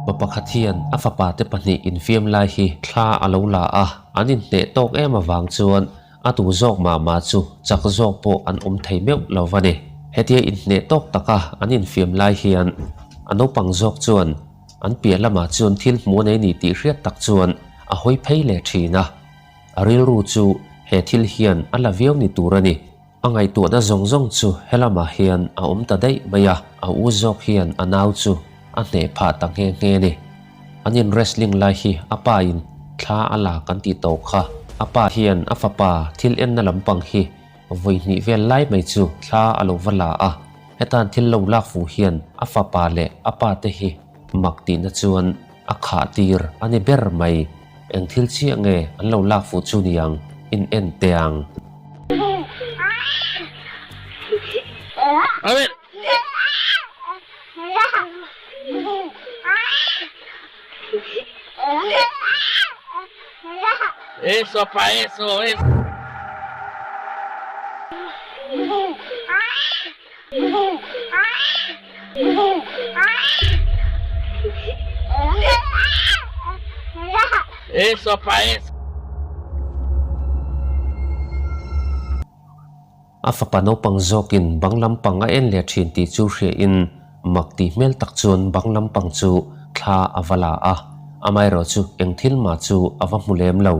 papakhathian afapa te pahnih infiam lai hi thla alo la a anin hne tok em awang chuan atu zawk ma chu chak zawk po an thei meu lovani hetia in hne tok taka anin fiam lai hian anopang zawk chuan an pia lama chuan thil hmu nei ni ti hriat tak chuan a hoi phei le thina aril ru chu he thil hian ala viau ni turani angai tu na zong chu helama hian a ta dei maya a u zawk hian anau chu a hne pha tak nge ni anin wrestling lai hi apa in thla ala kan ti to kha apa hian afapa thil en na lampang hi voi ni vel lai mai chu thla alo vala a hetan thil lo lak fu hian afapa le apa te hi makti na chuan a kha tir ani ber mai eng thil chi nge an lo lak fu chu niang in en teang a ver eso pa eso es eso pa eso afapano pang zokin banglam pang a en le thin ti chu hre in makti mel tak chuan banglam pang chu thla avala a amai ro chu eng thil ma chu awa mulem lo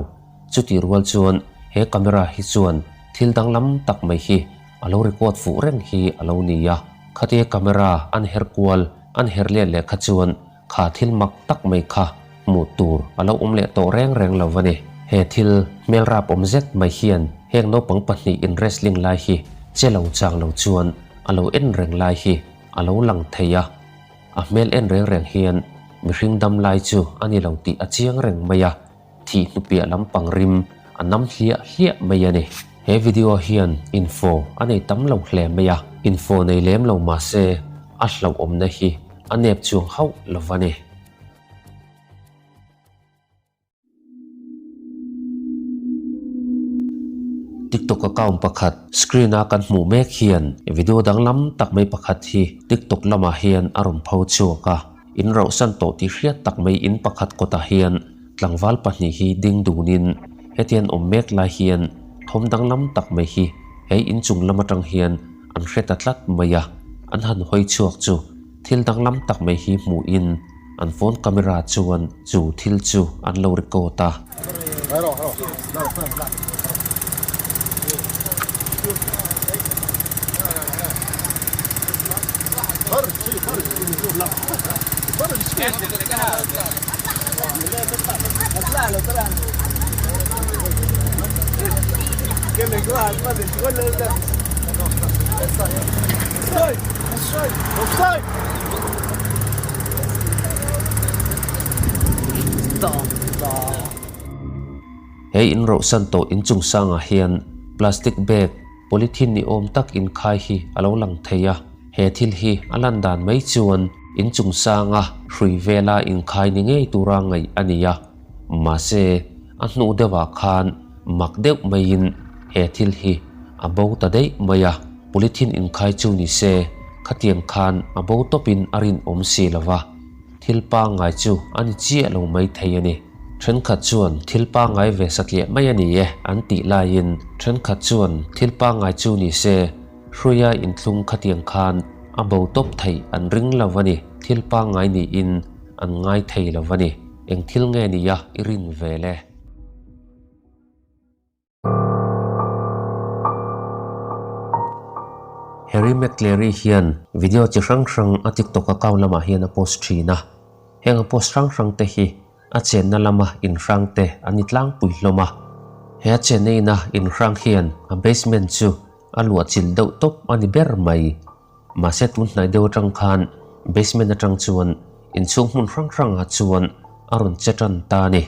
chu ti rual chuan he camera hi chuan thil danglam tak mai hi alo record fu reng hi alo nia khate camera an her kwal an her le kha chuan kha thil mak tak mai kha mu tur alo le to reng lovani he thil mel rap zet mai hian heng no pang pahni in wrestling lai hi chelo chang lo chuan alo en reng lai hi alo lang theia a mel en reng hian mi hring dam lai chu ani lo ti a chiang reng maya thi nu pia lampang rim anam hlia maya ni he video hian info anei tam lo hle maya info nei lem lo ma se a hlauhawm na hi anep chuang hau lovani TikTok account pakhat screen a kan hmu mek hian video danglam tak mai pakhat hi TikTok lama hian aron pho chuaka in ro san to ti hriat tak mai in pakhat kota hian tlangwal pahnih hi ding dunin hetian mek la hian thom danglam tak mai hi he in chung lama tang hian an hreta tlat maya an han hoi chuak chu thil danglam tak mai hi hmu in an phone camera chuan chu thil chu an lo recorda he in ro san to in chung sanga hian plastic bag polythene ni om tak in khai hi alo lang theia he thil hi alan dan mai chuan in chung sanga hrui vela in khai ni ngei tura ngai ania ma se a hnu dewa khan mak deuh mai in he thil hi abo ta dei maya polythene in khai chu ni se khatiang khan abo topin arin om si lawa thil pa ngai chu ani chi lo mai thei ani then khat chuan thil pa ngai ve sakle mai ani e an ti la in then khat chuan thil pa ngai chu ni se hruya in thlung khatiang khan abo top thei an ring lawani thil pa ngai ni in an ngai thei lawani eng thil nge ni ya irin vele Harry McCleary hian video chi rang a TikTok account lama hian a post thina heng a post rang te hi a chen na lama in rang te anitlang pui hloma he a chen nei na in rang hian a basement chu a lua chil deuh top ani ber mai ma se tun hnai deuh tang khan basement atang chuan in chung hun rang a chuan aron chetan ta ni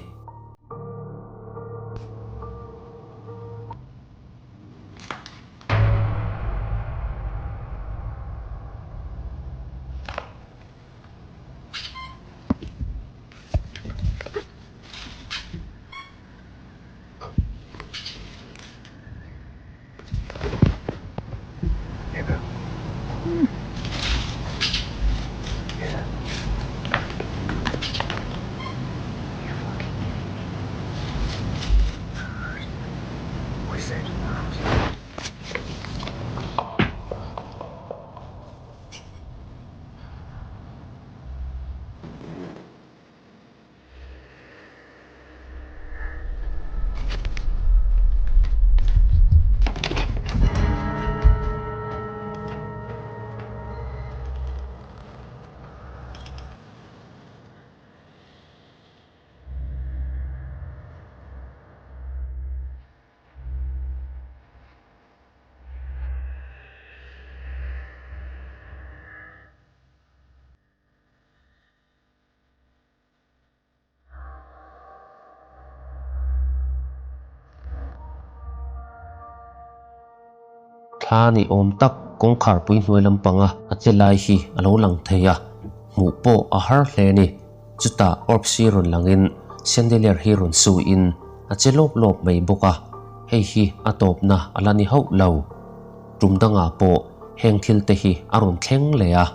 thla ni om tak kong khar pui hnuai lampanga a chelai hi alo lang theia mu po a har hle ni chuta orb si ron langin chandelier hi ron su in a chelop lop mai boka hei hi atop na alani ho lo tumdanga po heng thil te hi aron thleng le a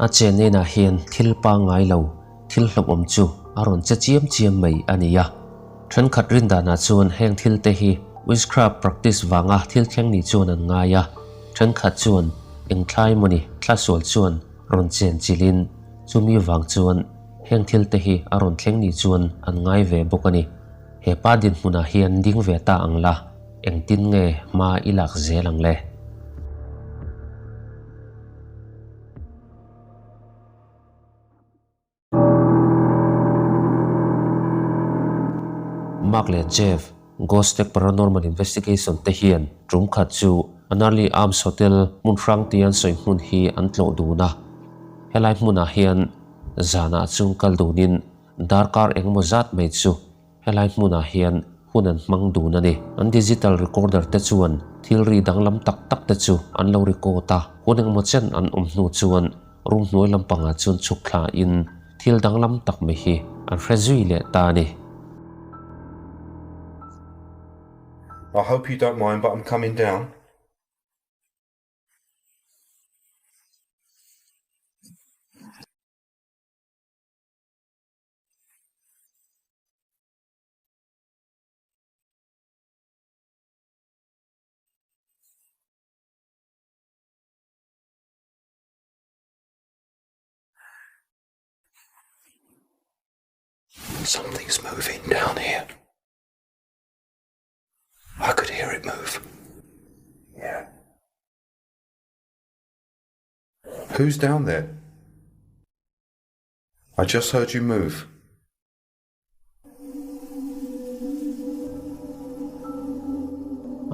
a chen na hian thil pa ngai lo thil hlauhawm chu aron cha chiam mai ania than khat rin da na chuan heng thil te hi witchcraft practice wanga thil thleng ni chuan an ngaia than khat chuan eng thlai moni thla sual chuan ron chen chilin chumi wang chuan heng thil te hi aron thleng ni chuan an ngai ve bokani he pa din hmuna hian ding ve ta angla eng tin nge ma ilak zelang le Mark le Jeff Ghost Tech Paranormal Investigation te hian trum khat chu Anarli Arms Hotel munrang tian soi hmun hi an tlo duna helai hmuna hian zana chung kal dunin darkar engmo zat mai chu helai hmuna hian hunan mang duna ni an digital recorder te chuan thil ri danglam tak tak te chu an lo recordta huneng mo chen an omhnu chuan rum hnuai lampanga chun chukthla in thil danglam tak mai hi an hrezui le ta ni I hope you don't mind, but I'm coming down. Something's moving down here. I could hear it move. Yeah. Who's down there? I just heard you move.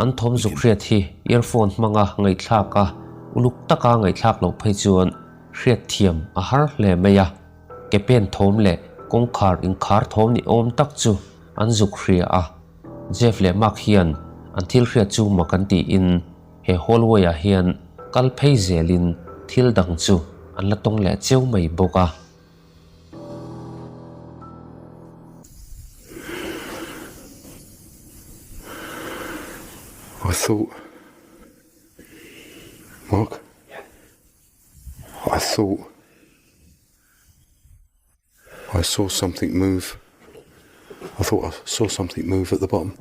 An thom zuk riat hi earphone manga ngai thlaka uluk taka ngai thlak lo phei chuan riat thiam a har hle meya ke pen thom le kong khar in khar thom ni om tak chu an zuk ria a Jeff le Mark hian an thil riat chu makan ti in he hallway a hian kal phei zelin thil dang chu an la tong le cheu mai boka I thought... Mark? I thought... I saw something move. I thought I saw something move at the bottom.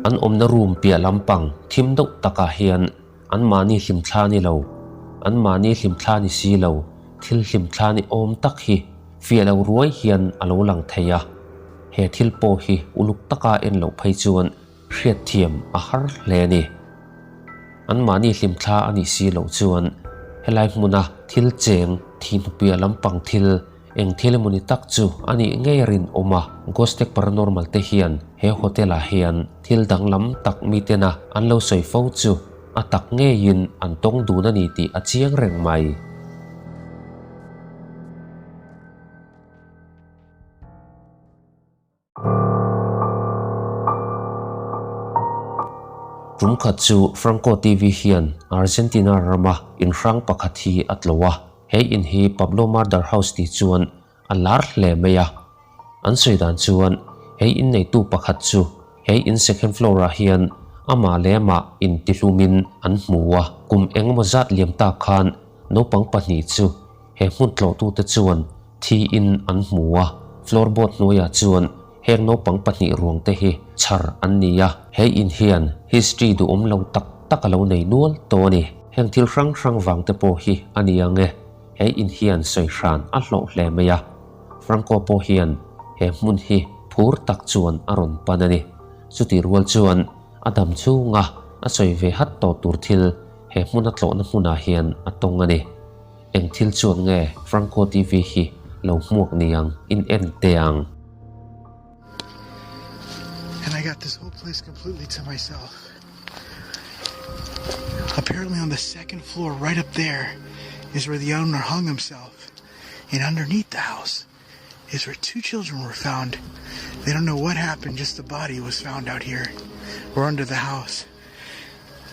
An omna room pia lampang thim deuh taka hian an mani hlim thla ni lo an mani hlim thla ni si lo thil hlim thla ni om tak hi fialo ruai hian alo lang theia he thil po hi uluk taka en lo phei chuan hriat thiam a har hle ni an mani hlim thla ani si lo chuan helai hmuna thil cheng thin pia lampang thil eng thil muni tak chu ani ngeirin oma Ghost Tech Paranormal te hian he hotel a hian thil danglam tak mi tena an lo soi fo chu atak nge yin an tong du na ni ti a chiang reng mai rum khat chu Franco TV hian Argentina rama in rang pakhat hi atlowa he in hi Pablo Murder House ti chuan alar hle meya an soidan chuan he in nei tu pakhat chu he in second floor a hian ama lema in tilumin an hmuwa kum engmo zat liam ta khan naupang pahnih chu he hmun tlaw tu te chuan thi in an hmua floorboard hnuaiah chuan heng naupang pahnih ruang te hi chhar an ni a he in hian history du lo tak tak alo nei nual to ni heng thil hrang hrang wang te pawh hi ani ange he in hian soi hran a hloh hle mai a Franco pawh hian he hmun hi phur tak chuan a rawn pan ani chuti rual chuan adam chunga a choi ve hat to tur thil he hmun a tlawna hmunah hian a tong ani eng thil chuan nge Franco TV hi lo hmuak niang in en teang. And I got this whole place completely to myself. Apparently on the second floor right up there is where the owner hung himself. And underneath the house is where 2 children were found. They don't know what happened, just the body was found out here or under the house.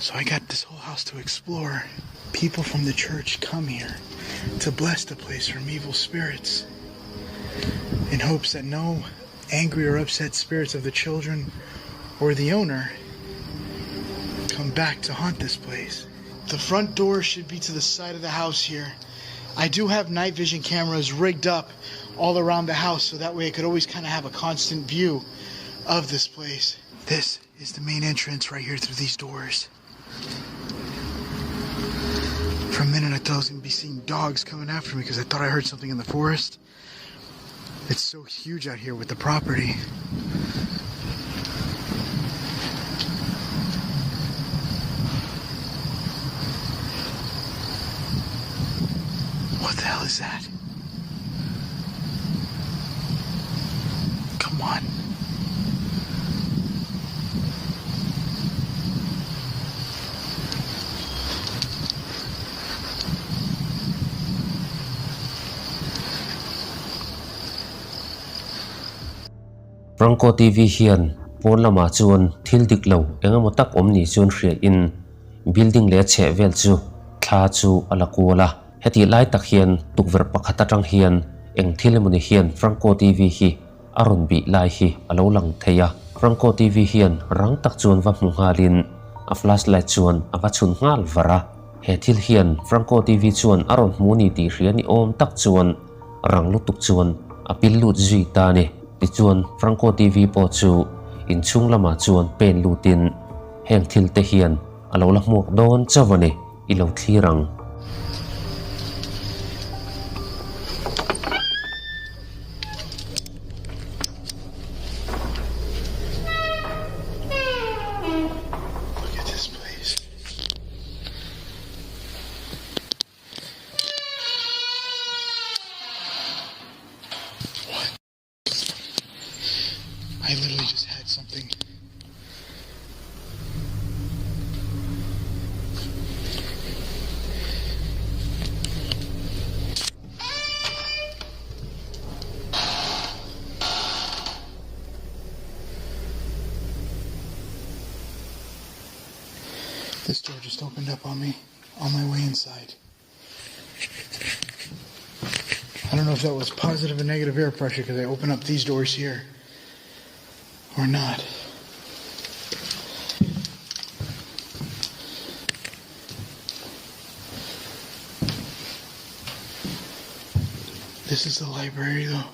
So I got this whole house to explore. People from the church come here to bless the place from evil spirits in hopes that no angry or upset spirits of the children or the owner come back to haunt this place. The front door should be to the side of the house here. I do have night vision cameras rigged up all around the house so that way I could always kind of have a constant view of this place. This is the main entrance right here through these doors. For a minute I thought I was going to be seeing dogs coming after me because I thought I heard something in the forest. It's so huge out here with the property. What the hell is that? Come on. Franco TV hian pon lama chuan thil dik lo engemaw tak omni chuan hria in building le che vel chu thla chu ala kuala heti lai tak hian tukver pakhat atang hian eng thil emawni hian Franco TV hi aron bi lai hi alo lang theia Franco TV hian rang tak chuan va hmu ngalin a flashlight chuan ava chhun ngal vara he thil hian Franco TV chuan aron hmu ni ti hria ni om tak chuan rang lutuk chuan a pil lut zui ta ni ti chuan Franco TV po chu in chung lama chuan pen lutin heng thil te hian alo la hmuak don chawani i lo thlirang. Look at this place. What? I literally just had something. This door just opened up on me on my way inside. I don't know if that was positive or negative air pressure because I opened up these doors here or not. This is the library though.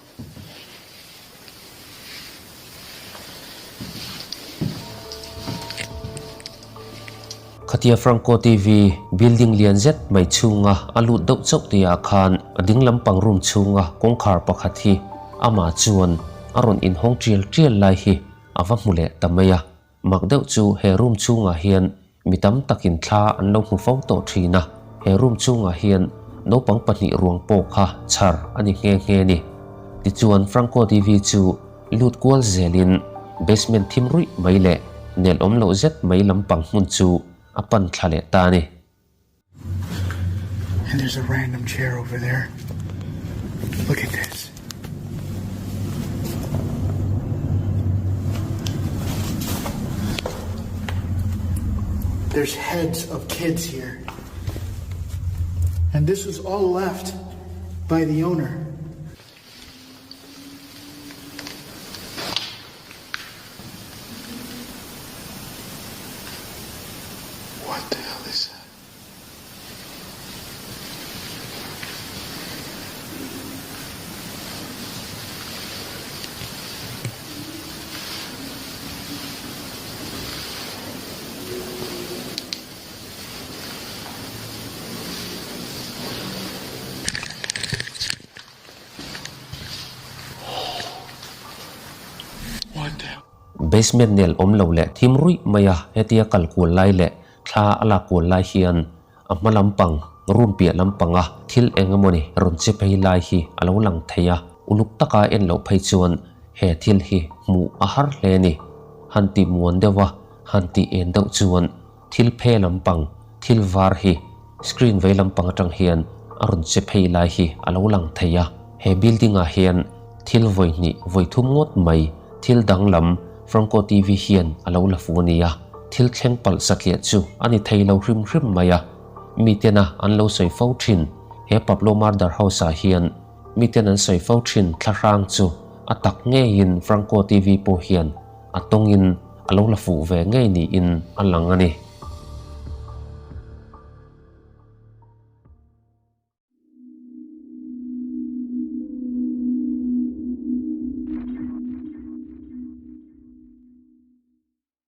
Khatia Franco TV building lian zet mai chunga alut deuh chok tia khan ading lampang room chunga kongkhar pakhat hi ama chuan aron in hong trial lai hi awa hmule tamaya mak deuh chu he room chunga hian mitam takin thla an lo hmu fo to thina he room chunga hian naupang pahnih ruang pawk kha chhar ani nge ni ti chuan Franco TV chu lut kual zelin basement thim rui mai le nel om lo zet mai lampang hmun chu apan thlale ta ni. And there's a random chair over there. Look at this. There's heads of kids here. And this was all left by the owner. What the hell is that? What the hell? basement nel om lo le thim rui maya hetia kalkul lai le thla ala kul lai hian amma lampang room pia lampanga thil engamoni ron che pei lai hi alo lang theya uluk taka en lo phei chuan he thil hi mu a har hle ni hanti muan dewa hanti en deuh chuan thil phe lampang thil var hi screen ve lampang atang hian arun che phei lai hi alo lang theya he building a hian thil voi ni voi thum ngot mai thil danglam Franco TV hian alo la fuania thil thleng pal satlia chu ani theilo hrim hrim maya mitena anlo soi fo thin he paplo mardar house a hian miten an soi fo thin tharang chu atak nge in Franco TV po hian atongin alo la fu ve nge ni in alang ani